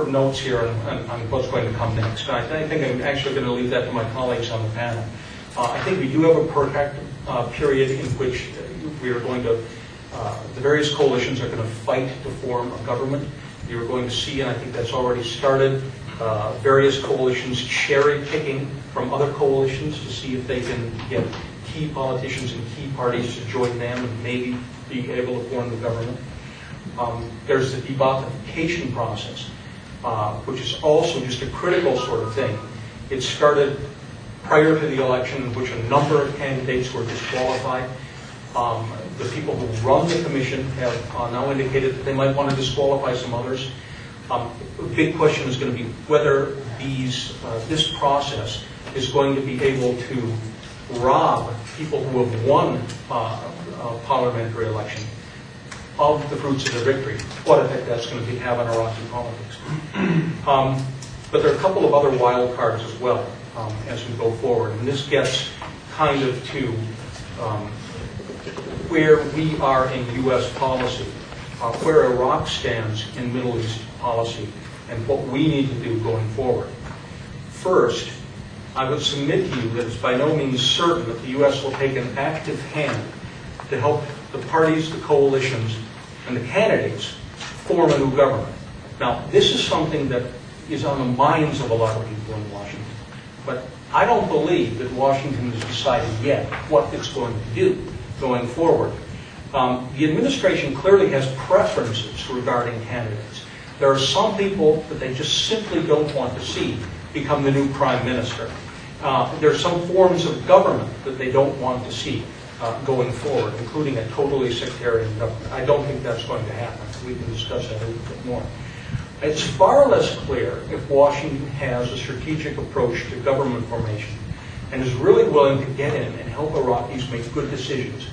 of notes here on what's going to come next. I think I'm actually going to leave that to my colleagues on the panel. I think we do have a protective period in which we are going to, the various coalitions are going to fight to form a government. You're going to see, and I think that's already started, various coalitions cherry-picking from other coalitions to see if they can get key politicians and key parties to join them and maybe be able to form the government. There's the debatification process, which is also just a critical sort of thing. It started prior to the election, in which a number of candidates were disqualified. The people who run the commission have now indicated that they might want to disqualify some others. The big question is going to be whether this process is going to be able to rob people who have won a parliamentary election of the fruits of their victory. What effect that's going to have on Iraqi politics. But there are a couple of other wild cards as well as we go forward. And this gets kind of to where we are in U.S. policy, where Iraq stands in Middle East policy, and what we need to do going forward. First, I would submit to you that it's by no means certain that the U.S. will take an active hand to help the parties, the coalitions, and the candidates form a new government. Now, this is something that is on the minds of a lot of people in Washington. But I don't believe that Washington has decided yet what it's going to do going forward. The administration clearly has preferences regarding candidates. There are some people that they just simply don't want to see become the new prime minister. There are some forms of government that they don't want to see going forward, including a totally sectarian government. I don't think that's going to happen. We can discuss that a little bit more. It's far less clear if Washington has a strategic approach to government formation and is really willing to get in and help Iraqis make good decisions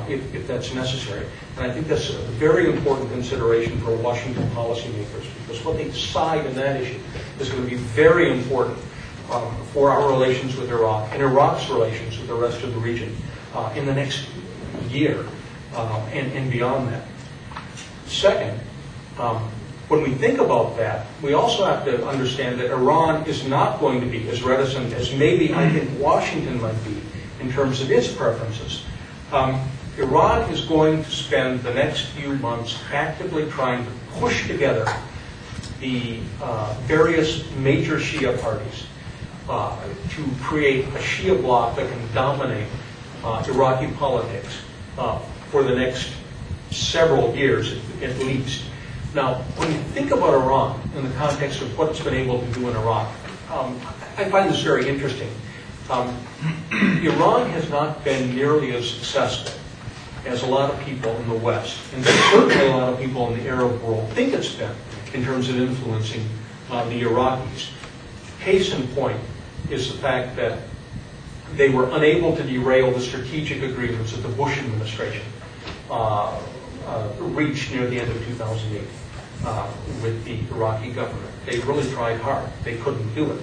if that's necessary. And I think that's a very important consideration for Washington policymakers, because what they decide in that issue is going to be very important for our relations with Iraq and Iraq's relations with the rest of the region in the next year and beyond that. Second, when we think about that, we also have to understand that Iran is not going to be as reticent as maybe I think Washington might be in terms of its preferences. Iran is going to spend the next few months actively trying to push together the various major Shia parties to create a Shia bloc that can dominate Iraqi politics for the next several years at least. Now, when you think about Iran in the context of what it's been able to do in Iraq, I find this very interesting. Iran has not been nearly as successful as a lot of people in the West, and certainly a lot of people in the Arab world think it's been in terms of influencing the Iraqis. Case in point is the fact that they were unable to derail the strategic agreements that the Bush administration reached near the end of 2008 with the Iraqi government. They really tried hard. They couldn't do it.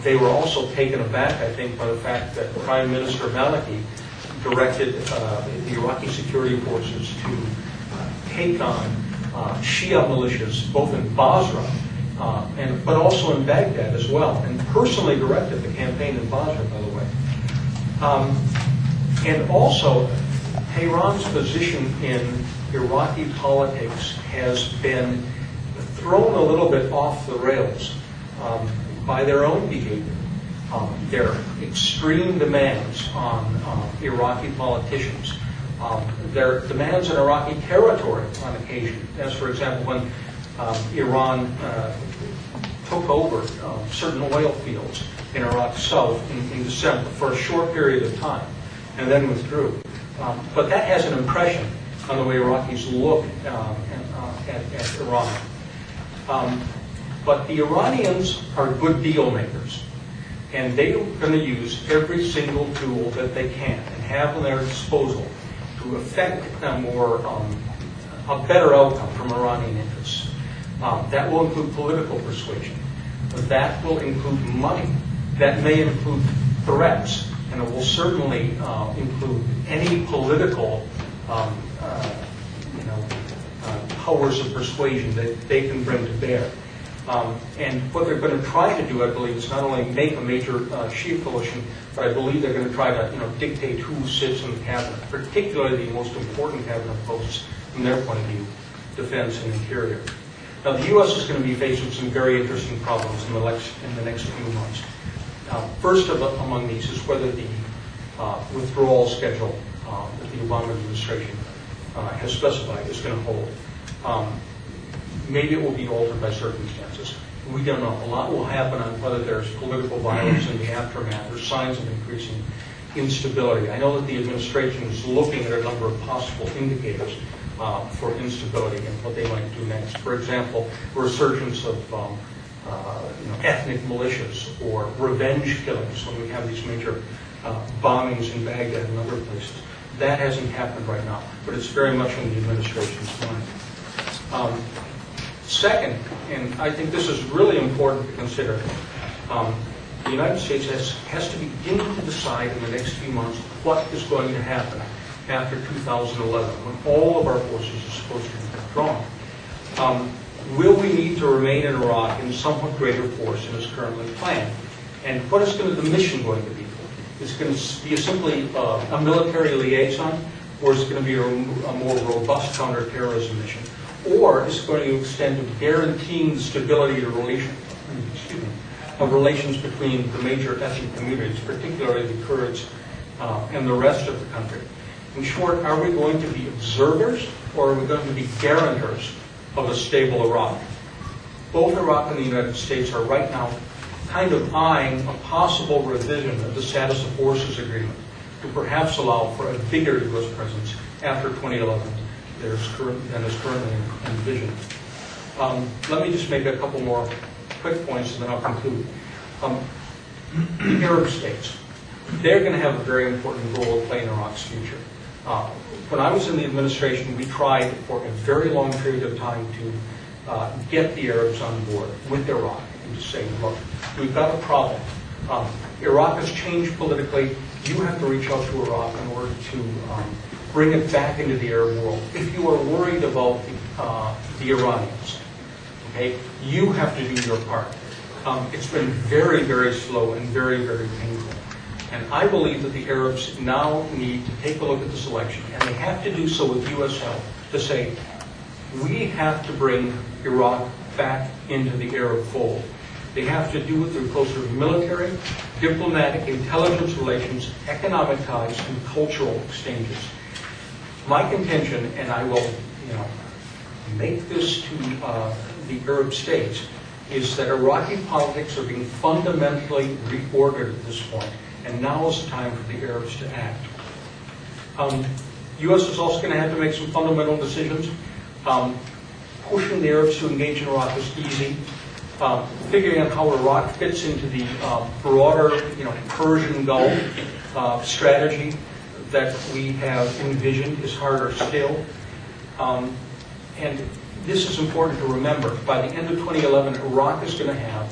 They were also taken aback, I think, by the fact that Prime Minister Maliki directed the Iraqi security forces to take on Shia militias, both in Basra but also in Baghdad as well, and personally directed the campaign in Basra, by the way. And also, Tehran's position in Iraqi politics has been thrown a little bit off the rails by their own behavior. Their extreme demands on Iraqi politicians, their demands on Iraqi territory on occasion, as for example when Iran took over certain oil fields in Iraq's south in December for a short period of time and then withdrew. But that has an impression on the way Iraqis look at Iran. But the Iranians are good deal makers, and they are going to use every single tool that they can and have at their disposal to effect a better outcome from Iranian interests. That will include political persuasion. That will include money. That may include threats, and it will certainly include any political powers of persuasion that they can bring to bear. And what they're going to try to do, I believe, is not only make a major Shia coalition, but I believe they're going to try to dictate who sits in the cabinet, particularly the most important cabinet posts from their point of view, defense and interior. Now, the U.S. is going to be facing some very interesting problems in the next few months. First among these is whether the withdrawal schedule that the Obama administration has specified is going to hold. Maybe it will be altered by circumstances. We don't know. A lot will happen on whether there's political violence in the aftermath or signs of increasing instability. I know that the administration is looking at a number of possible indicators for instability and what they might do next. For example, resurgence of ethnic militias or revenge killings when we have these major bombings in Baghdad and other places. That hasn't happened right now, but it's very much on the administration's mind. Second, and I think this is really important to consider, the United States has to begin to decide in the next few months what is going to happen after 2011, when all of our forces are supposed to be withdrawn. Will we need to remain in Iraq in somewhat greater force than is currently planned? And what is the mission going to be? Is it going to be simply a military liaison, or is it going to be a more robust counterterrorism mission? Or is it going to extend to guaranteeing the stability of relations between the major ethnic communities, particularly the Kurds and the rest of the country? In short, are we going to be observers, or are we going to be guarantors of a stable Iraq? Both Iraq and the United States are right now kind of eyeing a possible revision of the status of forces agreement to perhaps allow for a bigger U.S. presence after 2011 than is currently envisioned. Let me just make a couple more quick points and then I'll conclude. The Arab states, they're going to have a very important role to play in Iraq's future. When I was in the administration, we tried for a very long period of time to get the Arabs on board with Iraq and to say, look, we've got a problem. Iraq has changed politically. You have to reach out to Iraq in order to bring it back into the Arab world. If you are worried about the Iranians, okay, you have to do your part. It's been very, very slow and very, very painful. And I believe that the Arabs now need to take a look at this election, and they have to do so with U.S. help, to say, we have to bring Iraq back into the Arab fold. They have to do it through closer military, diplomatic, intelligence relations, economic ties, and cultural exchanges. My contention, and I will, make this to the Arab states, is that Iraqi politics are being fundamentally reordered at this point, and now is the time for the Arabs to act. U.S. is also going to have to make some fundamental decisions. Pushing the Arabs to engage in Iraq is easy. Figuring out how Iraq fits into the broader, Persian Gulf strategy that we have envisioned is harder still. And this is important to remember. By the end of 2011, Iraq is going to have